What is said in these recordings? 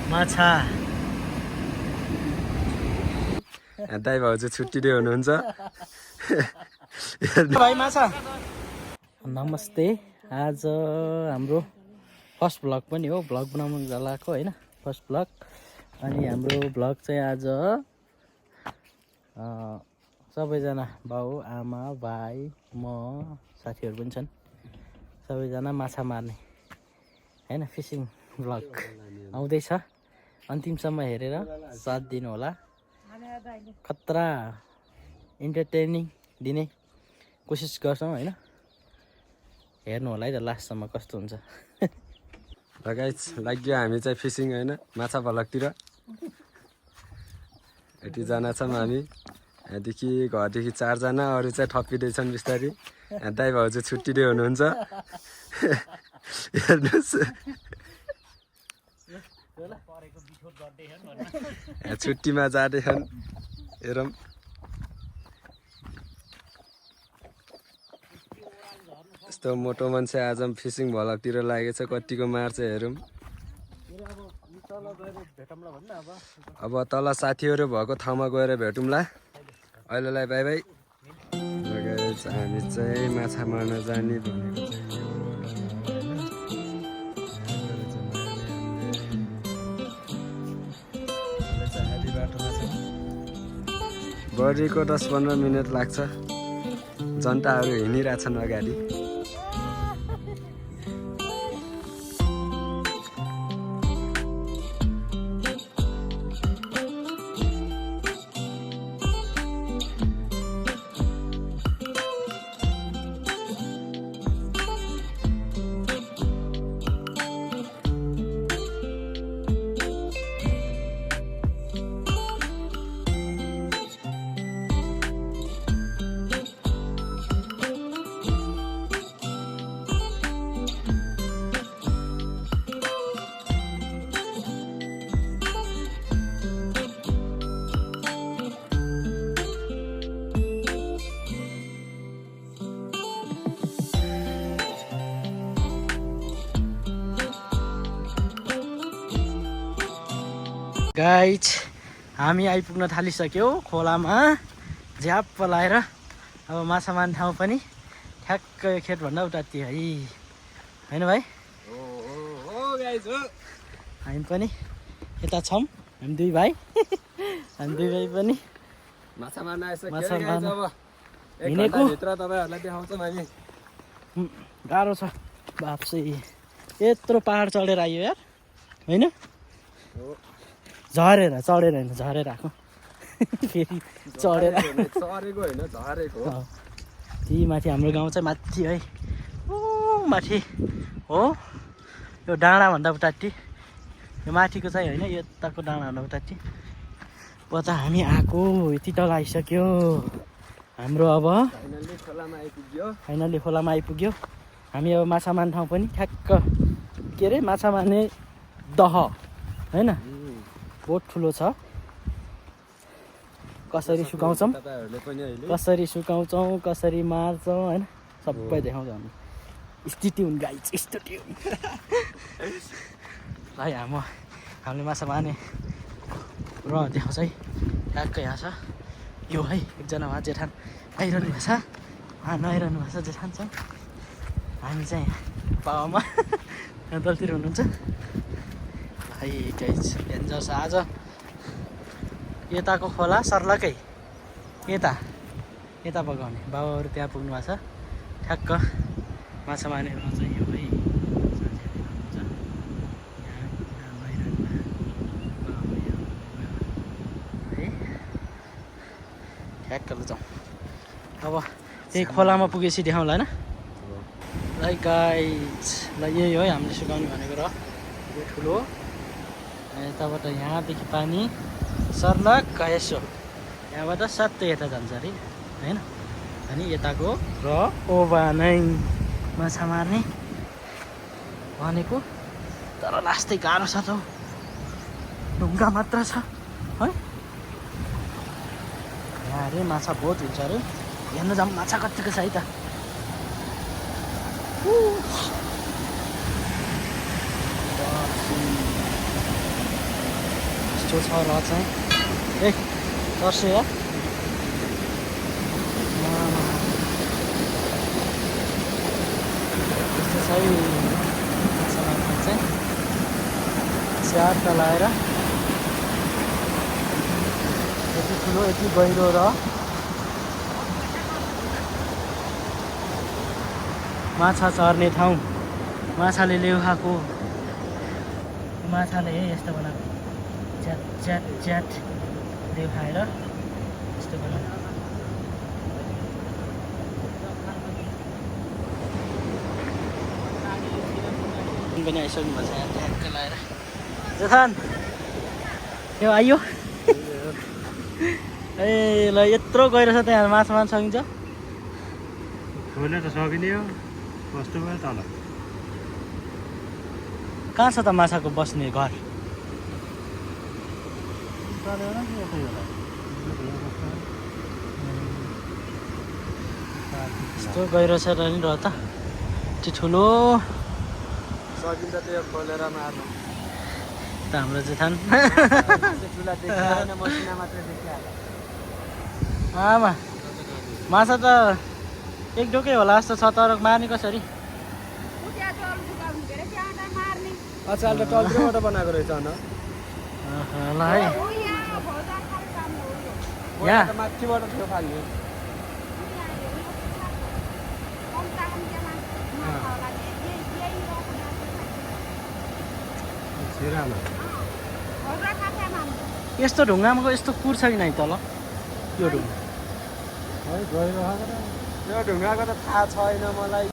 माछा दाइ भाउजू छुट्टिँदै हुनुहुन्छ भाइ माछा। नमस्ते, आज हाम्रो फर्स्ट भ्लग पनि हो, भ्लग बनाउनु जलाएको होइन, फर्स्ट भ्लग। अनि हाम्रो भ्लग चाहिँ आज सबैजना बाउ आमा भाइ म साथीहरू पनि छन्, सबैजना माछा मार्ने होइन फिसिङ भ्लग आउँदैछ। अन्तिमसम्म हेरेर साथ दिनु होला। खतरा इन्टरटेनिङ दिने कोसिस गर्छौँ होइन, हेर्नु होला है त लास्टसम्म कस्तो हुन्छ। र गाइस लाग्यो हामी चाहिँ फिसिङ होइन माछा भ्लगतिर। यतिजना छौँ हामी, यहाँदेखि घरदेखि 4 जना, अरू चाहिँ थपिँदैछन् बिस्तारै। दाइ भाउजू छुट्टिँदै हुनुहुन्छ हेर्नुहोस्, छुट्टीमा जाँदैछन् हेरौँ। यस्तो मोटो मान्छे आज फिसिङ भ्लगतिर लागेछ, कतिको मार्छ हेरौँ। अब तल साथीहरू भएको ठाउँमा गएर भेटौँला। अहिलेलाई बाई बाई। हामी चाहिँ माछा मार्न जाने भनेको चाहिँ बाटोमा छ। बढीको 10-15 मिनट लाग्छ, जनताहरू हिँडिरहेछन् अगाडि। गाइज हामी आइपुग्न थालिसक्यौँ खोलामा, झ्याप्प लाएर। अब माछा मार्ने ठाउँ पनि ठ्याक्क यो खेतभन्दा उतातिर है, होइन भाइ? हामी पनि यता छौँ, हामी 2 भाइ हामी 2 भाइ पनि माछा मार्न हिँडेको तपाईँहरूलाई देखाउँछौँ हामी। गाह्रो छ बाप्से, यत्रो पहाड चढेर आयो यार, होइन? झरेर चढेर होइन, झरेर आएको फेरि चढेर चढेको होइन झरेको। त्यही माथि हाम्रो गाउँ चाहिँ माथि है, ऊ माथि हो, यो डाँडाभन्दा उताति, यो माथिको चाहिँ होइन, यताको डाँडाभन्दा उताति। पता हामी आएको यति तल आइसक्यो हाम्रो। अब फाइनल्ली खोलामा आइपुग्यो हामी। अब माछा मार्ने ठाउँ पनि ठ्याक्क के अरे माछा मार्ने दह होइन, बहुत ठुलो छ। कसरी सुकाउँछौँ, कसरी मार्छौँ होइन, सबै देखाउँछौँ हामी। स्टेट्युन गाइज, स्टेट्युन। भाइ हामीले माछा मार्ने र देखाउँछ है, ट्याक्कै यहाँ छ यो है। एकजना उहाँ जेठान आइरहनु भएको छ, उहाँ नआइरहनु भएको छ जेठान छ। हामी चाहिँ पावामा दलतिर हुनुहुन्छ भाइ। गाइज डेन्जर छ आज। यताको खोला सर्लकै यता बगाउने बाबाहरू त्यहाँ पुग्नु भएको छ। ठ्याक्क माछा मार्नेहरू चाहिँ यो है, ठ्याक्क जाउँ। अब त्यही खोलामा पुगेपछि देखाउँला होइन। लाइक गाइज, ल यही हो हामीले सुकाउने भनेको र यो ठुलो। यताबाट यहाँदेखि पानी सर्लक्क यसो यहाँबाट सत्तै यता जान्छ अरे होइन। अनि यताको र ओभा नै माछा मार्ने भनेको, तर लास्टै गाह्रो छ त, ढुङ्गा मात्र छ है। यहाँ अरे माछा बहुत हुन्छ अरे, हेर्नु जाऊँ माछा कतिको छ है त। यस्तो छ र चाहिँ ए तर्से या यस्तो छ है माछा मार्ने चाहिँ स्याहार लगाएर यति ठुलो यति गहिरो र माछा चर्ने ठाउँ माछाले लेउ खाएको माछाले यस्तो बनाएको च्याट च्याट च्याट लेउ खाएर यस्तो बनाएको पनि आइसक्नु भएको छ यहाँ ट्याक्क लगाएर जथान यो आइयो ए ल यत्रो गहिरो छ त्यहाँ माछा मार्न सकिन्छ खोल्न त सकिने हो कस्तो भयो तल कहाँ छ त माछाको बस्ने घर यस्तो गहिरो छ र नि र त त्यो ठुलो सकिन्छ त्यो खोलेर मार्नु त हाम्रो जेठान ठुला देखिएन मसिना मात्रै देखिहाल्यो आमा माछा त एक डोकै होला जस्तो छ तर मार्ने कसरी अच्छा अहिले टल्ट्रोबाट बनाएको रहेछ न ल है यहाँ माथिबाट थियो फाल्ने यस्तो ढुङ्गामा यस्तो कुर्छ कि नै तल यो ढुङ्गा है गहिरो यो ढुङ्गाको त थाहा छैन मलाई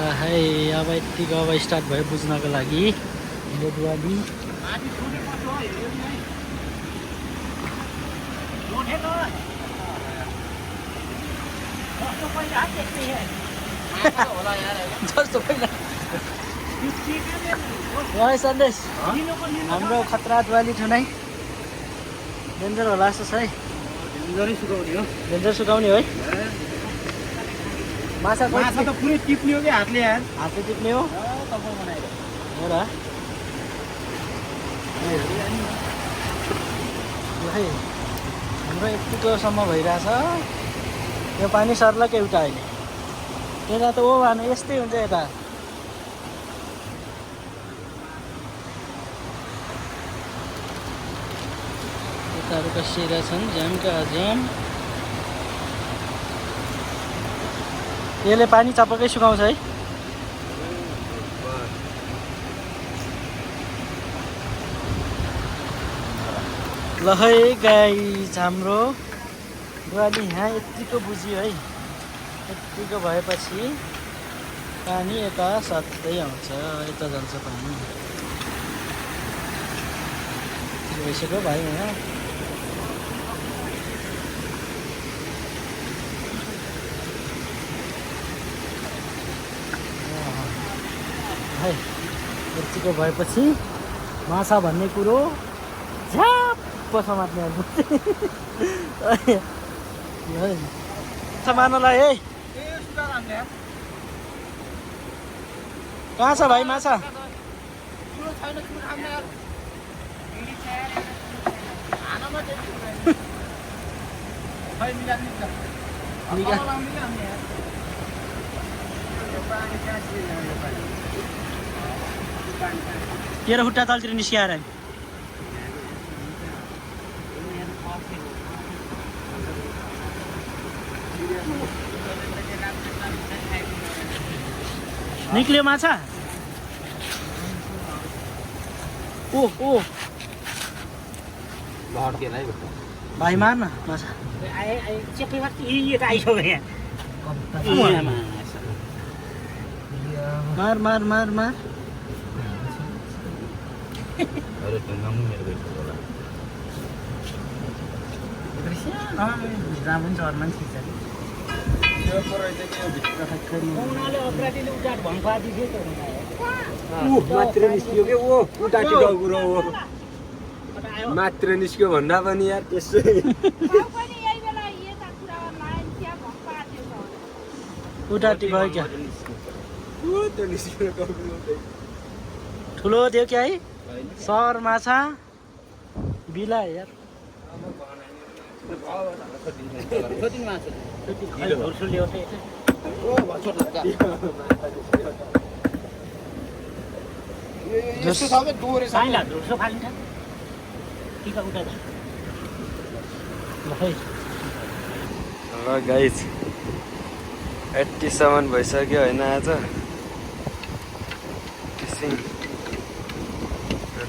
ल है अब यतिको अब स्टार्ट भयो बुझ्नको लागि बोटवाली जस्तो पहिला सन्देश हाम्रो खतरा दुवाली ठुनाइ डेन्जर होला जस्तो छ है डेन्जर सुकाउने हो है माछा माछा त पुरै टिप्ने हो कि हातले यार हातले टिप्ने हो हो र है हाम्रो यतिकोसम्म भइरहेछ यो पानी सर्लक एउटा अहिले यता त ओ भानु यस्तै हुन्छ यता यताहरू कसिरहेछन् ज्यामका ज्याम यसले पानी चपक्कै सुकाउँछ है ल है गाइस हाम्रो दुवाली यहाँ यत्तिको बुझ्यो है यत्तिको भएपछि पानी यता सत्तै आउँछ यता जान्छ पानी भइसक्यो भाइ यहाँ है यत्तिको भएपछि माछा भन्ने कुरो झ्याप्प समात्ने माछा मार्नलाई है कहाँ छ भाइ माछा तेरो खुट्टा तलतिर निस्किएर निक्ल्यो माछा ओ भाइ मार न माछा मार मार मार मार मात्र निस्कियो के ओ उटाटी टाउको मात्र निस्क्यो भन्दा पनि यार त्यसै उता टिप्यो क्या त्यो निस्क्यो ठुलो थियो क्या है सर माछा बिला यार ल गाइज 80सम्म भइसक्यो होइन आज फिसिङ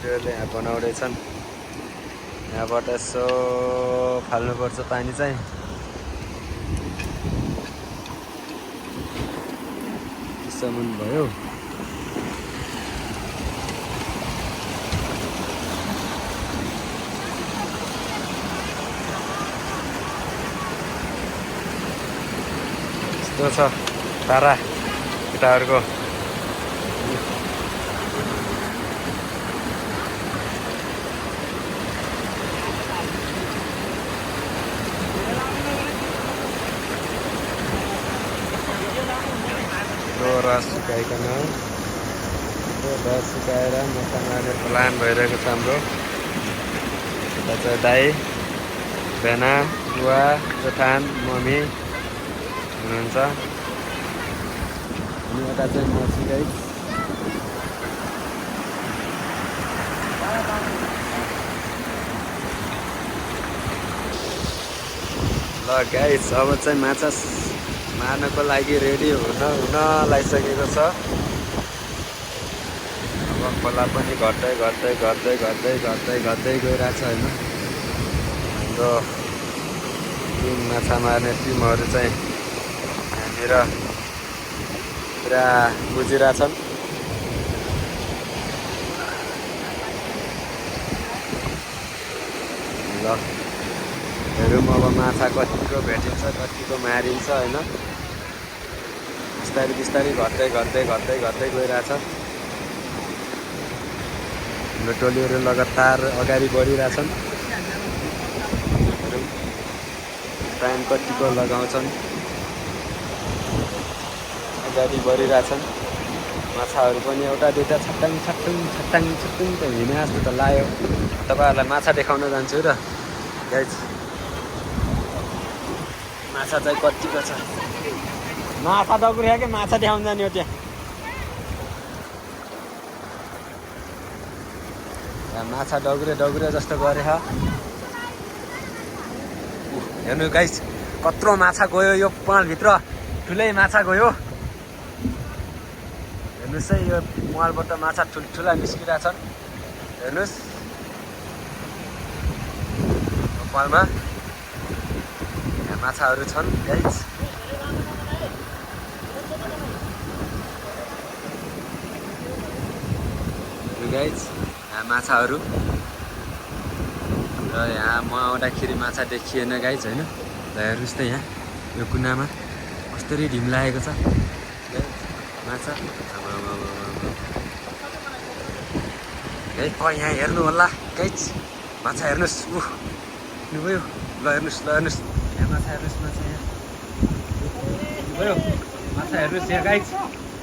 टोलीहरूले यहाँ बनाउँदैछन् यहाँबाट यसो फाल्नुपर्छ पानी चाहिँ सम्म भयो यस्तो छ तारा केटाहरूको रस सुकाइकन रस सुकाएर माछा मार्ने प्लान भइरहेको छ हाम्रो यता चाहिँ दाई भेना बुवा जोठान मम्मी हुनुहुन्छ अनि यता चाहिँ म सिकाइ ल गाइस अब चाहिँ माछा मार्नको लागि रेडी हुन लागिसकेको छ अब खोला पनि घट्दै घट्दै घट्दै घट्दै घट्दै घट्दै गइरहेछ होइन हाम्रो टिम माछा मार्ने टिमहरू चाहिँ यहाँनिर पुरा बुझिरहेछन् ल हेरौँ अब माछा कतिको भेटिन्छ कतिको मारिन्छ होइन बिस्तारै बिस्तारै घट्दै घट्दै घट्दै घट्दै गइरहेछ हाम्रो टोलीहरू लगातार अगाडि बढिरहेछन् हेरौँ टाइम कतिको लगाउँछन् अगाडि बढिरहेछन् माछाहरू पनि एउटा दुईवटा छट्टाङ छट्टुङ छट्टाङ छट्टुङ त हिँडे जस्तो त लाग्यो तपाईँहरूलाई माछा देखाउन जान्छु र गाइस माछा चाहिँ कतिको छ माछा दगुर्या कि माछा देखाउनु जाने हो त्यहाँ माछा डगुरे डगुरे जस्तो गरे हेर्नु गाइस कत्रो माछा गयो यो पालभित्र ठुलै माछा गयो हेर्नुहोस् है यो पालबाट माछा ठुल्ठुला निस्किरहेछन् हेर्नुहोस् पालमा माछाहरू छन् गाइस यहाँ माछाहरू र यहाँ म आउँदाखेरि माछा देखिएन गाइस होइन र हेर्नुहोस् त यहाँ यो कुनामा कसरी ढिम लागेको छ माछा यहाँ हेर्नु होला गाइस माछा हेर्नुहोस् भयो ल हेर्नुहोस् यहाँ माछा हेर्नुहोस् माछा यहाँ भयो माछा हेर्नुहोस् यहाँ गाइस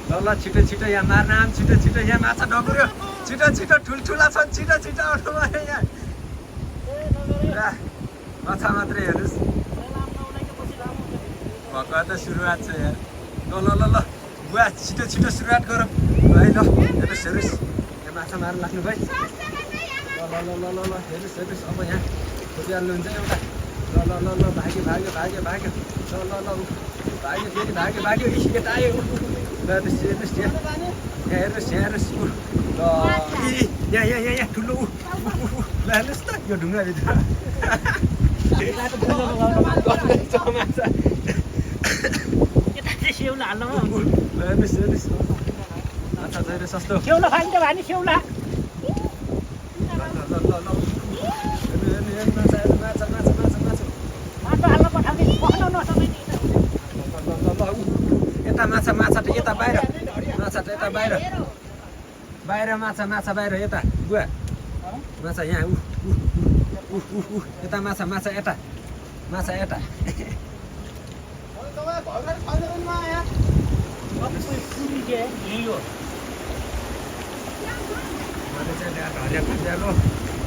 ल छिटो छिटो यहाँ मार्न आम छिटो छिटो यहाँ माछा डगुर्यो छिटो छिटो ठुल्ठुला छन् छिटो छिटो आउनु भयो यहाँ माछा मात्रै हेर्नुहोस् भर्खर त सुरुवात छ यहाँ ल ल ल ल बुवा छिटो छिटो सुरुवात गरौँ है ल हेर्नुहोस् हेर्नुहोस् यहाँ माछा मार्न लाग्नु भयो ल ल ल ल ल हेर्नुहोस् हेर्नुहोस् अब यहाँ खोपिहाल्नुहुन्छ एउटा ल ल ल ल भाग्यो भाग्यो भाग्यो भाग्यो ल ल ल भाग्यो फेरि भाग्यो भाग्यो यता आयो ल हेर्नुहोस् हेर्नुहोस् यहाँ हेर्नुहोस् यहाँ हेर्नुहोस् ल यहाँ यहाँ यहाँ यहाँ ठुलो ल हेर्नुहोस् त यो ढुङ्गाभित्र सेउला हाल्नु हेर्नुहोस् हेर्नुहोस् माछा चाहिँ सस्तो सेउला खान्छ भने सेउला यता माछा माछा त यता बाहिर माछा त यता बाहिर बाहिर माछा माछा बाहिर यता बुवा माछा यहाँ यता माछा माछा यता माछा यता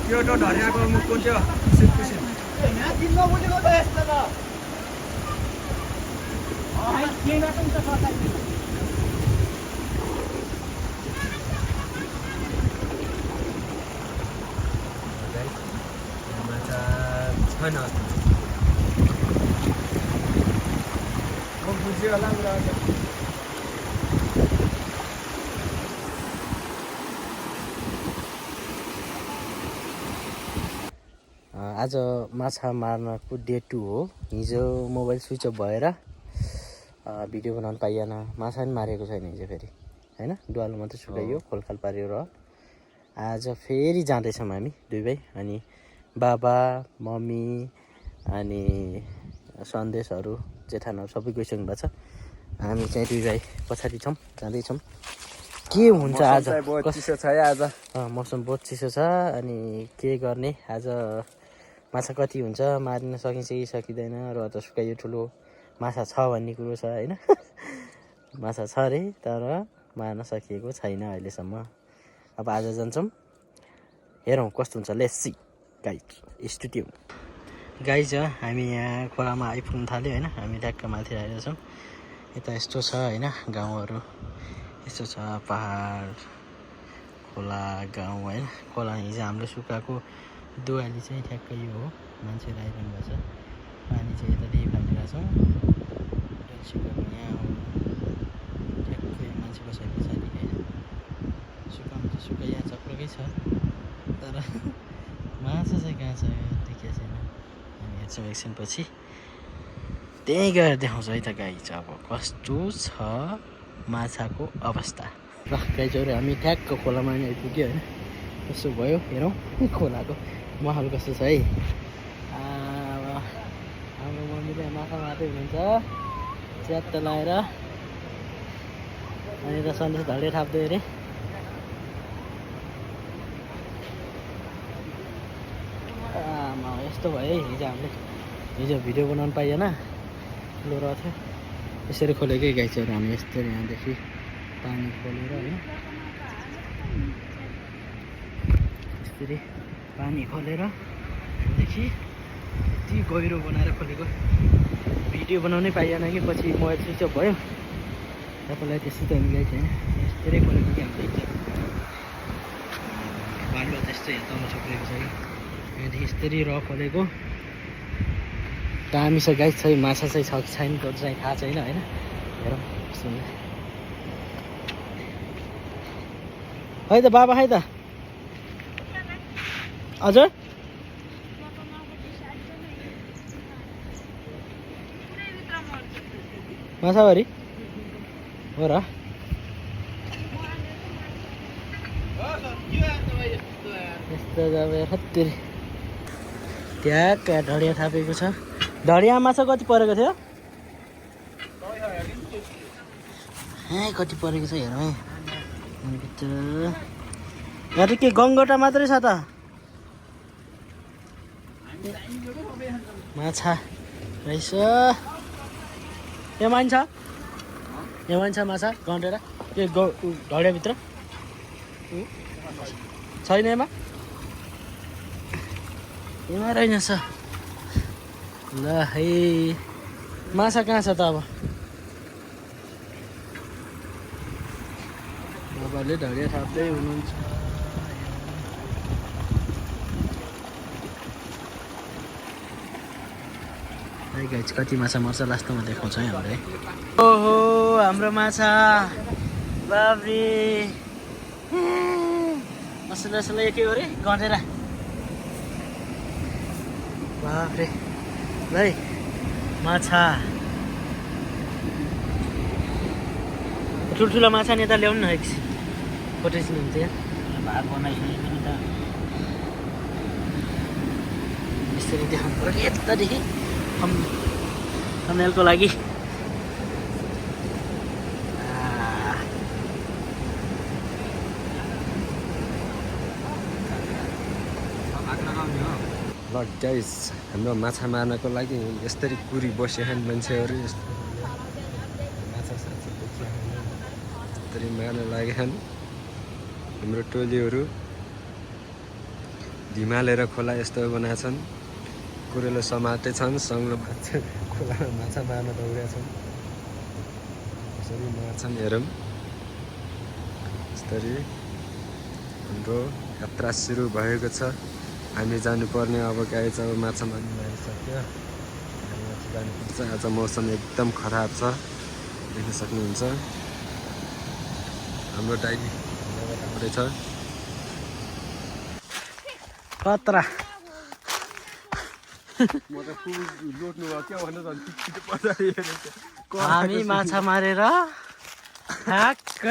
त्यो त ढरियाको मुख कुन थियो माछा छैन बुझ्यो होला आज माछा मार्नको डे 2 हो। हिजो मोबाइल स्विच अफ भएर भिडियो बनाउन पाइएन। माछा पनि मारेको छैन हिजो फेरि हैन, डुवालो मात्रै सुकाइयो, खोलखाल पार्यो र आज फेरि जाँदैछौँ हामी दुई भाइ। अनि बाबा मम्मी अनि सन्देशहरू जेठानहरू सबै गइसक्नु भएको छ। हामी चाहिँ दुई भाइ पछाडि छौँ, जाँदैछौँ। के हुन्छ आज चिसो छ आज मौसम बहुत चिसो छ। अनि के गर्ने आज माछा कति हुन्छ, मारिन सकिन्छ कि सकिँदैन, र त सुकाइयो ठुलो माछा छ भन्ने कुरो छ होइन। माछा छ अरे तर मार्न सकिएको छैन अहिलेसम्म। अब आज जान्छौँ, हेरौँ कस्तो हुन्छ। Let's see guys, stay tune. Guys हामी यहाँ खोलामा आइपुग्नु थाल्यो होइन। हामी ट्याक्क माथि आएर छौँ। यता यस्तो छ होइन, गाउँहरू यस्तो छ, पहाड खोला गाउँ होइन। खोला हिजो हामीले सुकाएको दुवाली चाहिँ ठ्याक्कै यो हो, मान्छेहरू आइरहनु भएको छ। पानी चाहिँ यतादेखि फालिरहेको छौँ, सुकाएको यहाँ हो ठ्याक्कै मान्छे बसाइ पछाडि होइन। सुकाउनु चाहिँ सुकाइया चक्रकै छ तर माछा चाहिँ कहाँ छ देखिएको छैन। हामी हेर्छौँ एकछिनपछि, त्यहीँ गएर देखाउँछ है त गाइज अब कस्तो छ माछाको अवस्था। ल गाइजहरू हामी ठ्याक्क खोलामा नि आइपुग्यो होइन। कस्तो भयो हेरौँ खोलाको माहौल कस्तो छ है। हाम्रो मम्मीले माछा मार्दै हुनुहुन्छ च्यात्त लगाएर। अनि त सन्देश धडे थाप्दै अरे। यस्तो भयो है हिजो हामीले, हिजो भिडियो बनाउनु पाइएन, ठुलो रह थियो यसरी खोलेकै गाइजहरू। हामी यस्तरी यहाँदेखि पानी खोलेर होइन, यसरी पानी खोलेर यहाँदेखि यति गहिरो बनाएर खोलेको। भिडियो बनाउनै पाइएन कि पछि मोबाइल स्विच अफ भयो। तपाईँलाई त्यस्तै त गाइज होइन, यस्तै खोलेको कि हामीले बाटो त्यस्तै तल छोपेको छ कि यहाँदेखि यस्तरी र खोलेको। दामी छ गाइज चाहिँ, माछा चाहिँ छ कि छैन त्यो चाहिँ थाहा छैन होइन। हेरौँ कस्तो हुन्छ। है त बाबा, है त हजुर माछाभरि हो र। यस्तो अब हत्तेरी ट्याक ढडिया थापेको छ। ढडिया माछा कति परेको थियो? कति परेको छ हेरौँ है। यहाँ त के गङ्गटा मात्रै छ त माछा रहेछ। यहाँ मान्छ, यहाँ मान्छ माछा गन्टेर के ढडियाभित्र छैन। एमा रहेनछ। ल है माछा कहाँ छ त? अब बाबाले ढडिया थाप्दै हुनुहुन्छ। गाइज कति माछा मर्छ लास्टमा देखाउँछ है हामीलाई। ओहो हाम्रो माछा बाब्रे असलै असलै के हो रे गँटेर बाफ्रे। ल माछा ठुल्ठुलो माछा नि यता ल्याउनु न एकछिन, फोटो खिच्नुहुन्छ यहाँ। भाग बनाइसकेको नि त यसरी देखाउनु पऱ्यो कि यतादेखि थम्बनेलको लागि। ल गाइस हाम्रो माछा मार्नको लागि यसरी कुरी बसेछन् मान्छेहरू माछा साछा यसरी मार्न लागेछन् हाम्रो टोलीहरू धिमालेर खोला यस्तो बनाएछन् कुरेलो समातेछन् सङ्लो माछा खोलामा माछा मार्न दौडेछन् यसरी मार्छन् हेरौँ यसरी हाम्रो यात्रा सुरु भएको छ हामी जानुपर्ने अब गाइस अब माछा मार्न लागिसक्यो हामी माथि जानुपर्छ आज मौसम एकदम खराब छ देख्न सक्नुहुन्छ हाम्रो डाइरी राम्रै छ खतरा म त फुल लोट्नु भयो क्या भन्नु झन् छिटो पछाडि हेरेको हामी माछा मारेर ठ्याक्क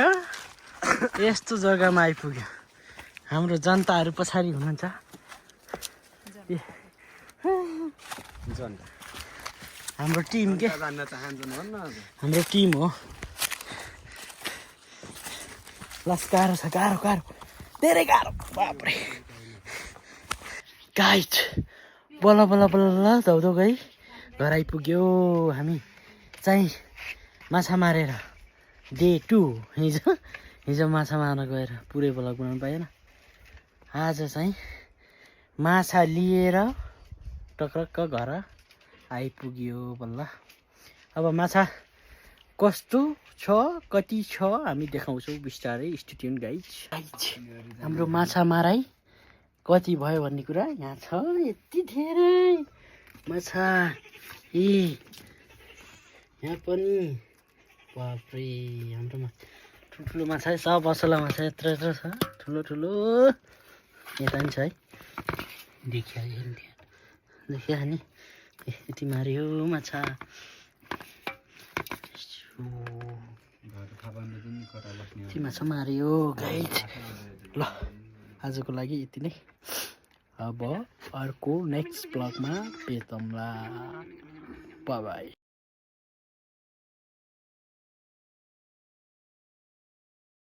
यस्तो जग्गामा आइपुग्यो हाम्रो जनताहरू पछाडि हुनुहुन्छ हाम्रो टिम के जान्न चाहन्छन् भन्न हाम्रो टिम हो लस गाह्रो छ गाह्रो गाह्रो धेरै गाह्रो बाप्रे गाइड बल्ल बल्ल बल्ल धाउँदो गई घर आइपुग्यो हामी चाहिँ माछा मारेर डे 2 हिजो माछा मार्न गएर पुरै ब्लग बनाउनु पाएन आज चाहिँ माछा लिएर टक्रक्क घर आइपुग्यो बल्ल अब माछा कस्तो छ कति छ हामी देखाउँछौँ बिस्तारै स्टेट्युन गाइज हाम्रो माछा माराई कति भयो भन्ने कुरा यहाँ छ यति धेरै माछा यहाँ पनि बाफ्रे हाम्रोमा ठुल्ठुलो माछा सब असला माछा यत्र यत्र छ ठुलो ठुलो यता पनि छ है देखिया नि यति मार्यो माछा यति माछा मार्यो गाइज ल आजको लागि यति नै अब अर्को नेक्स्ट ब्लगमा भेटौँला बाई बाई